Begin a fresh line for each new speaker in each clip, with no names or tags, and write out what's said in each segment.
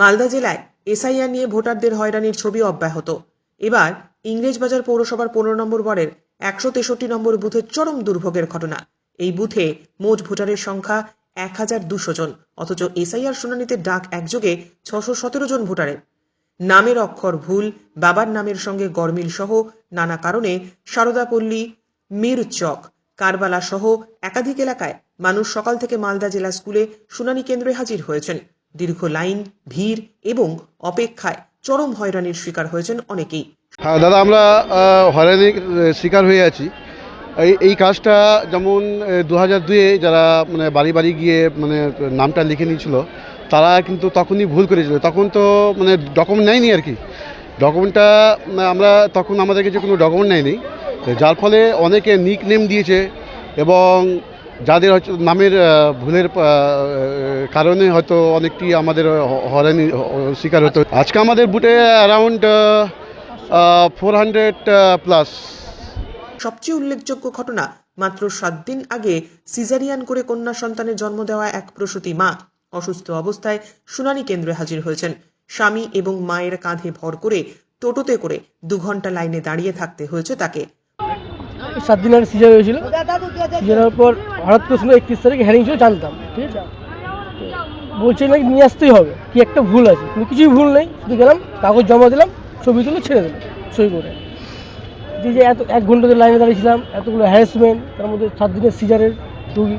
মালদা জেলায় এসআইআর নিয়ে ভোটারদের হয়রানির ছবি অব্যাহত। এবার ইংরেজবাজার পৌরসভার 15 নম্বর ওয়ার্ডের 163 নম্বর বুথে চরম দুর্ভোগের ঘটনা। এই বুথে মোট ভোটারের সংখ্যা 1200 জন, অথচ এসআইআর শুনানিতে ডাক একযোগে 617 জন ভোটারের। নামের অক্ষর ভুল, বাবার নামের সঙ্গে গরমিল সহ নানা কারণে সারদাপল্লী, মিরচক, কারবালা সহ একাধিক এলাকায় মানুষ সকাল থেকে মালদা জেলা স্কুলে শুনানি কেন্দ্রে হাজির হয়েছেন। দীর্ঘ লাইন, ভিড় এবং অপেক্ষায় চরম হয়রানির শিকার হয়েছেন অনেকেই।
হ্যাঁ দাদা, আমরা হয়রানির শিকার হয়ে আছি। এই কাজটা যেমন 2002-এ যারা বাড়ি বাড়ি গিয়ে নামটা লিখে নিয়েছিল, তারা কিন্তু তখনই ভুল করেছিল। তখন তো ডকুমেন্ট নেয়নি আর কি। ডকুমেন্টটা আমরা তখন আমাদের কাছে কোনো ডকুমেন্ট নেয়নি, যার ফলে অনেকে নিক নেম দিয়েছে এবং যাদের হয়তো নামের ভুলের কারণে হয়তো অনেকটি আমাদের হয়রানি শিকার হতো। আজকে আমাদের বুথে অ্যারাউন্ড 400+।
সবচেয়ে উল্লেখযোগ্য ঘটনা, মাত্র 7 দিন আগে সিজারিয়ান করে কন্যা সন্তানের জন্ম দেওয়া এক প্রসূতি মা অসুস্থ অবস্থায় শুনানি কেন্দ্রে হাজির হয়েছেন। স্বামী এবং মায়ের কাঁধে ভর করে টোটোতে করে 2 ঘন্টা লাইনে দাঁড়িয়ে থাকতে হয়েছে তাকে।
7 দিন আগে সিজার হয়েছিল। সিজারের পর হঠাৎ করে শুনে 31 তারিখে হ্যারিং ছিল, জানতাম, ঠিক আছে। বলছে নাকি নিয়ে আসতেই হবে, কি একটা ভুল আছে, কিন্তু কিছুই ভুল নেই। শুধু গেলাম, কাগজ জমা দিলাম, ছবি তুলে ছেড়ে দিলাম সই করে। যে এত 1 ঘন্টা ধরে লাইনে দাঁড়িয়েছিলাম, এতগুলো হ্যারাসমেন্ট, তার মধ্যে 7 দিনের সিজারের রোগী,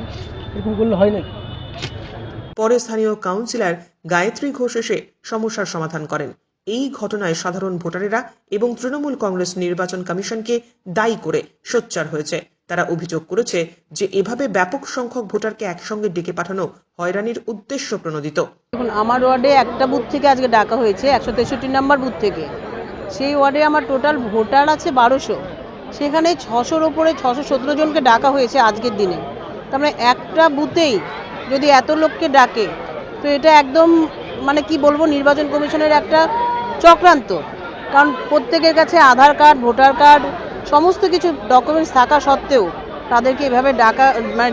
এরকম করলে হয় নাকি?
পরে স্থানীয় কাউন্সিলর গায়ত্রী ঘোষ এসে সমস্যার সমাধান করেন। এই ঘটনায় সাধারণ ভোটারেরা এবং তৃণমূল কংগ্রেস নির্বাচন কমিশনকে দায়ী করে সোচ্চার হয়েছে। তারা অভিযোগ করেছে যে এভাবে ব্যাপক সংখ্যক ভোটারকে একসঙ্গে ডেকে পাঠানো হয়রানির উদ্দেশ্য প্রণোদিত।
এখন আমার ওয়ার্ডে একটা বুথ থেকে আজকে ডাকা হয়েছে, 163 নম্বর বুথ থেকে। সেই ওয়ার্ডে আমার টোটাল ভোটার আছে 1200, সেখানে 600-র ওপরে 617 জনকে ডাকা হয়েছে আজকের দিনে। তার মানে একটা বুথেই যদি এত লোককে ডাকে, তো এটা একদম কি বলবো, নির্বাচন কমিশনের একটা চক্রান্ত। কারণ প্রত্যেকের কাছে আধার কার্ড, ভোটার কার্ড, সমস্ত কিছু ডকুমেন্টস থাকা সত্ত্বেও তাদেরকে এভাবে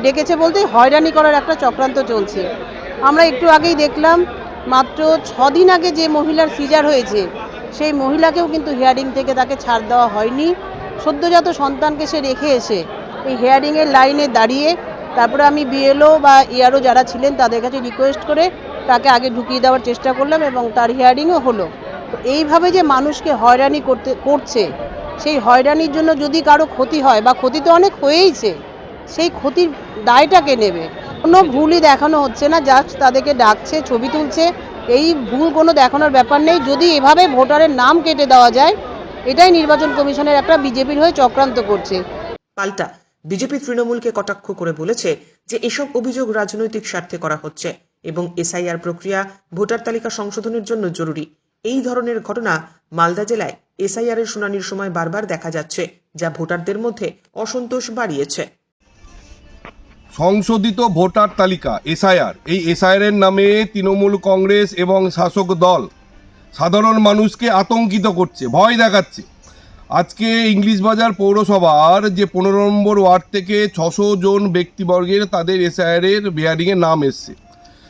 ডেকেছে বলতেই হয়রানি করার একটা চক্রান্ত চলছে। আমরা একটু আগেই দেখলাম, মাত্র 6 দিন আগে যে মহিলার সিজার হয়েছে, সেই মহিলাকেও কিন্তু হিয়ারিং থেকে তাকে ছাড় দেওয়া হয়নি। সদ্যজাত সন্তানকে সে রেখে এসে এই হিয়ারিংয়ের লাইনে দাঁড়িয়ে, তারপরে আমি বিএলও বা ইআরও যারা ছিলেন তাদের কাছে রিকোয়েস্ট করে তাকে আগে ঢুকিয়ে দেওয়ার চেষ্টা করলাম এবং তার হিয়ারিংও হলো। তো এইভাবে যে মানুষকে হয়রানি করছে, সেই হয়রানির জন্য যদি কারো ক্ষতি হয়, বা ক্ষতি তো অনেক হয়েইছে, সেই ক্ষতির দায়টা কে নেবে? কোনো ভুলই দেখানো হচ্ছে না, জাস্ট তাদেরকে ডাকছে, ছবি তুলছে। এই ভুল কোনো দেখানোর ব্যাপার নেই। যদি এভাবে ভোটারের নাম কেটে দেওয়া যায়, এটাই নির্বাচন কমিশনের একটা বিজেপির হয়ে চক্রান্ত করছে।
পাল্টা বিজেপি তৃণমূলকে কটাক্ষ করে বলেছে যে এসব অভিযোগ রাজনৈতিক স্বার্থে করা হচ্ছে এবং এসআইআর প্রক্রিয়া ভোটার তালিকা সংশোধনের জন্য জরুরি। এই ধরনের ঘটনা মালদা জেলায় এসআইআর এর শুনানির সময় বারবার দেখা যাচ্ছে, যা ভোটারদের মধ্যে অসন্তোষ বাড়িয়েছে।
সংশোধিত ভোটার তালিকা এসআইআর, এই এসআইআর এর নামে তৃণমূল কংগ্রেস এবং শাসক দল সাধারণ মানুষকে আতঙ্কিত করছে, ভয় দেখাচ্ছে। আজকে ইংলিশবাজার পৌরসভার যে 15 নম্বর ওয়ার্ড থেকে 600 জন ব্যক্তিবর্গের তাদের এসআইআর এর হিয়ারিংয়ে নাম এসছে।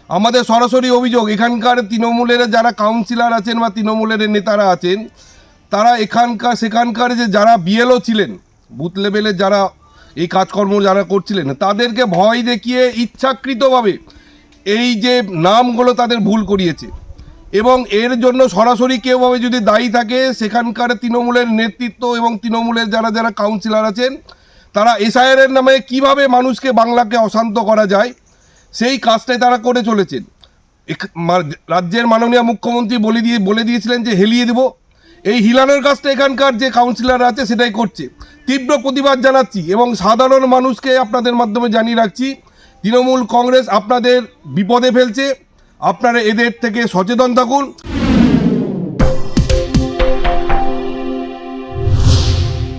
আমাদের সরাসরি অভিযোগ, এখানকার তৃণমূলের যারা কাউন্সিলর আছেন বা তৃণমূলের নেতারা আছেন, তারা সেখানকার যে যারা বিএলও ছিলেন, বুথ লেভেলে যারা এই কাজকর্ম যারা করছিলেন, তাদেরকে ভয় দেখিয়ে ইচ্ছাকৃতভাবে এই যে নামগুলো তাদের ভুল করিয়েছে। এবং এর জন্য সরাসরি কেউভাবে যদি দায়ী থাকে, সেখানকার তৃণমূলের নেতৃত্ব এবং তৃণমূলের যারা যারা কাউন্সিলর আছেন, তারা এসআইআর এর নামে কিভাবে মানুষকে, বাংলাকে অশান্ত করা যায়, সেই কাজটাই তারা করে চলেছেন। রাজ্যের মাননীয় মুখ্যমন্ত্রী বলে দিয়েছিলেন যে হেলিয়ে দেব, এই হিলানোর কাজটা এখানকার যে কাউন্সিলর আছে সেটাই করছে। তীব্র প্রতিবাদ জানাচ্ছি এবং সাধারণ মানুষকে আপনাদের মাধ্যমে জানিয়ে রাখছি, তৃণমূল কংগ্রেস আপনাদের বিপদে ফেলছে, আপনারা এদের থেকে সচেতন থাকুন।